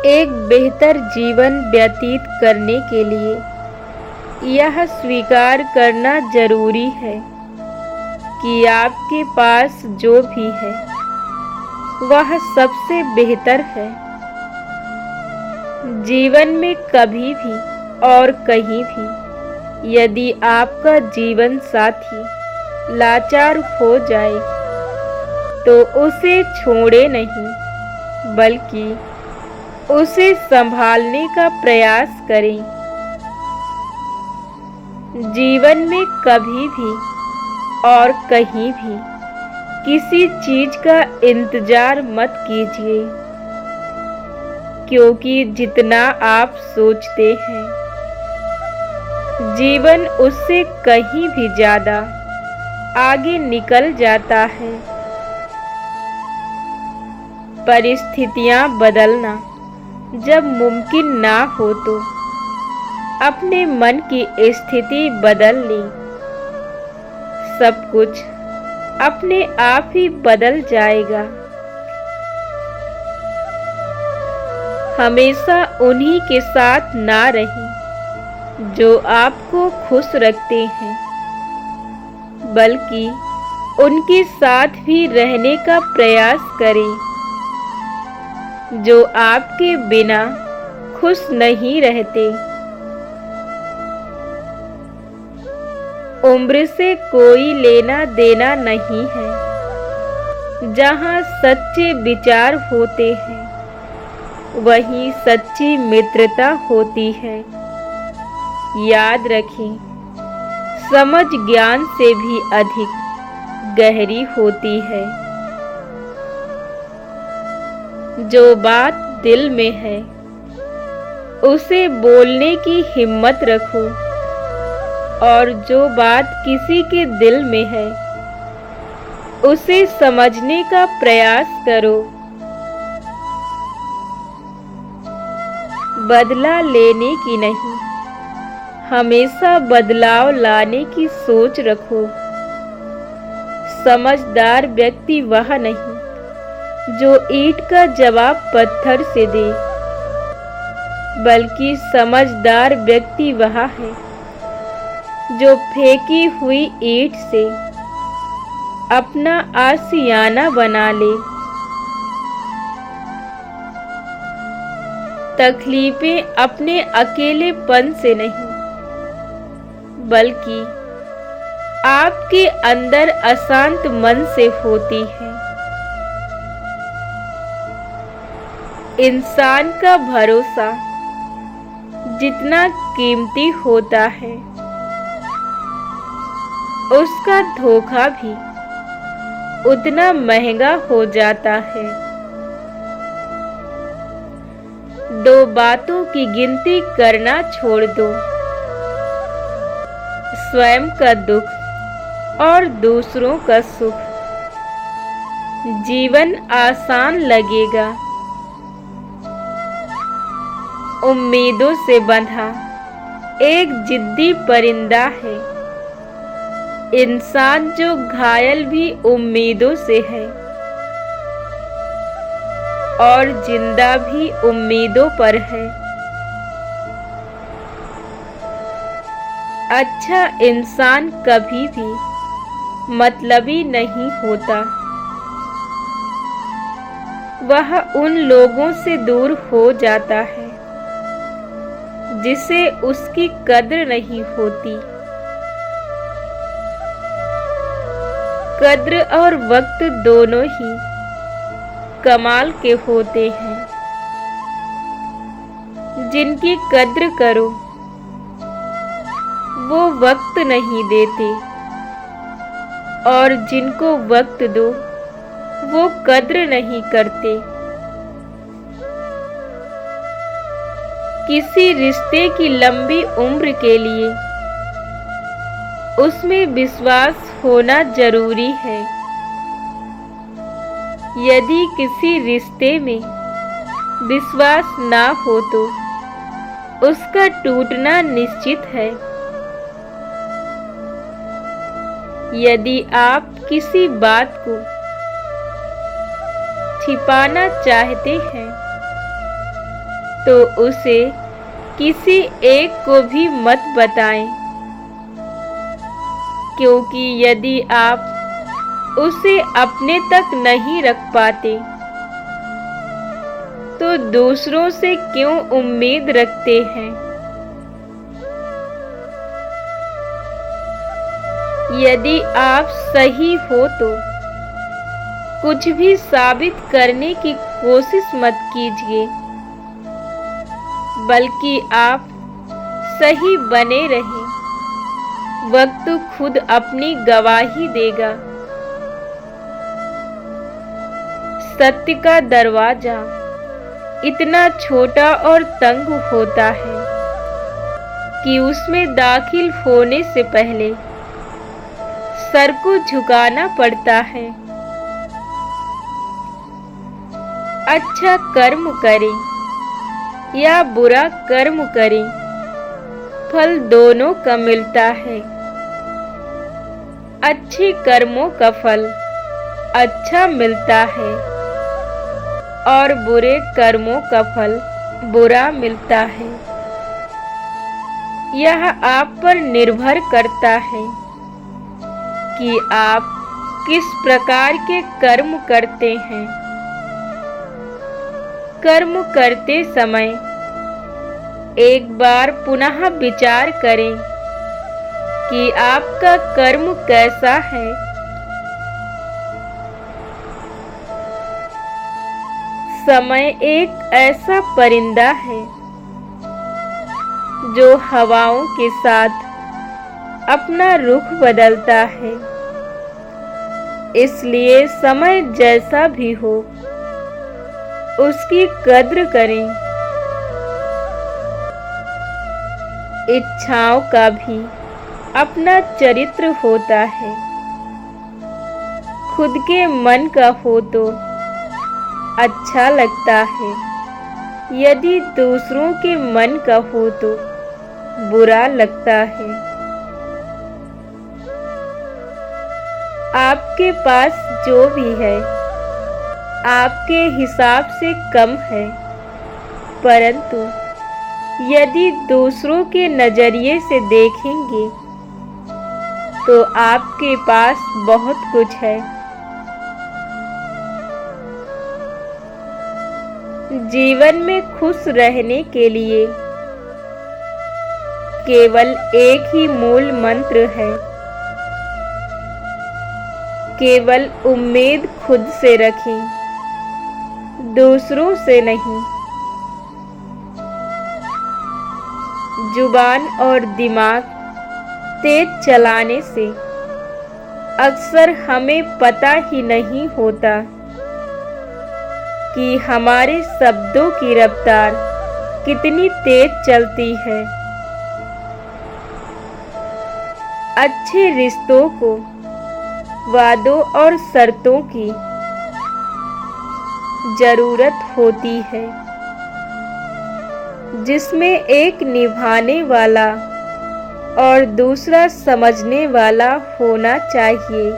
एक बेहतर जीवन व्यतीत करने के लिए यह स्वीकार करना जरूरी है कि आपके पास जो भी है वह सबसे बेहतर है। जीवन में कभी भी और कहीं भी यदि आपका जीवन साथी लाचार हो जाए तो उसे छोड़े नहीं बल्कि उसे संभालने का प्रयास करें। जीवन में कभी भी और कहीं भी किसी चीज का इंतजार मत कीजिए, क्योंकि जितना आप सोचते हैं जीवन उससे कहीं भी ज्यादा आगे निकल जाता है। परिस्थितियां बदलना जब मुमकिन ना हो तो अपने मन की स्थिति बदल ली। सब कुछ अपने आप ही बदल जाएगा। हमेशा उन्हीं के साथ ना रहें जो आपको खुश रखते हैं, बल्कि उनके साथ भी रहने का प्रयास करें जो आपके बिना खुश नहीं रहते। उम्र से कोई लेना देना नहीं है। जहाँ सच्चे विचार होते हैं वहीं सच्ची मित्रता होती है। याद रखें, समझ ज्ञान से भी अधिक गहरी होती है। जो बात दिल में है उसे बोलने की हिम्मत रखो, और जो बात किसी के दिल में है उसे समझने का प्रयास करो। बदला लेने की नहीं, हमेशा बदलाव लाने की सोच रखो। समझदार व्यक्ति वह नहीं जो ईंट का जवाब पत्थर से दे, बल्कि समझदार व्यक्ति वह है जो फेंकी हुई ईंट से अपना आशियाना बना ले। तकलीफें अपने अकेलेपन से नहीं बल्कि आपके अंदर अशांत मन से होती है। इंसान का भरोसा जितना कीमती होता है उसका धोखा भी उतना महंगा हो जाता है। दो बातों की गिनती करना छोड़ दो, स्वयं का दुख और दूसरों का सुख। जीवन आसान लगेगा। उम्मीदों से बंधा एक जिद्दी परिंदा है इंसान जो घायल भी उम्मीदों से है और जिंदा भी उम्मीदों पर है। अच्छा इंसान कभी भी मतलबी नहीं होता। वह उन लोगों से दूर हो जाता है जिसे उसकी कद्र नहीं होती। कद्र और वक्त दोनों ही कमाल के होते हैं। जिनकी कद्र करो वो वक्त नहीं देते, और जिनको वक्त दो वो कद्र नहीं करते। किसी रिश्ते की लंबी उम्र के लिए उसमें विश्वास होना जरूरी है। यदि किसी रिश्ते में विश्वास ना हो तो उसका टूटना निश्चित है। यदि आप किसी बात को छिपाना चाहते हैं तो उसे किसी एक को भी मत बताएं, क्योंकि यदि आप उसे अपने तक नहीं रख पाते तो दूसरों से क्यों उम्मीद रखते हैं। यदि आप सही हो तो कुछ भी साबित करने की कोशिश मत कीजिए, बल्कि आप सही बने रहें। वक्त खुद अपनी गवाही देगा। सत्य का दरवाजा इतना छोटा और तंग होता है कि उसमें दाखिल होने से पहले सर को झुकाना पड़ता है। अच्छा कर्म करें या बुरा कर्म करें, फल दोनों का मिलता है। अच्छे कर्मों का फल अच्छा मिलता है और बुरे कर्मों का फल बुरा मिलता है। यह आप पर निर्भर करता है कि आप किस प्रकार के कर्म करते हैं। कर्म करते समय एक बार पुनः विचार करें कि आपका कर्म कैसा है। समय एक ऐसा परिंदा है जो हवाओं के साथ अपना रुख बदलता है। इसलिए समय जैसा भी हो उसकी कद्र करें। इच्छाओं का भी अपना चरित्र होता है। खुद के मन का हो तो अच्छा लगता है, यदि दूसरों के मन का हो तो बुरा लगता है। आपके पास जो भी है आपके हिसाब से कम है, परंतु यदि दूसरों के नजरिए से देखेंगे तो आपके पास बहुत कुछ है। जीवन में खुश रहने के लिए केवल एक ही मूल मंत्र है। केवल उम्मीद खुद से रखें, दूसरों से नहीं। जुबान और दिमाग तेज चलाने से अक्सर हमें पता ही नहीं होता कि हमारे शब्दों की रफ्तार कितनी तेज चलती है। अच्छे रिश्तों को वादों और शर्तों की जरूरत होती है, जिसमें एक निभाने वाला और दूसरा समझने वाला होना चाहिए।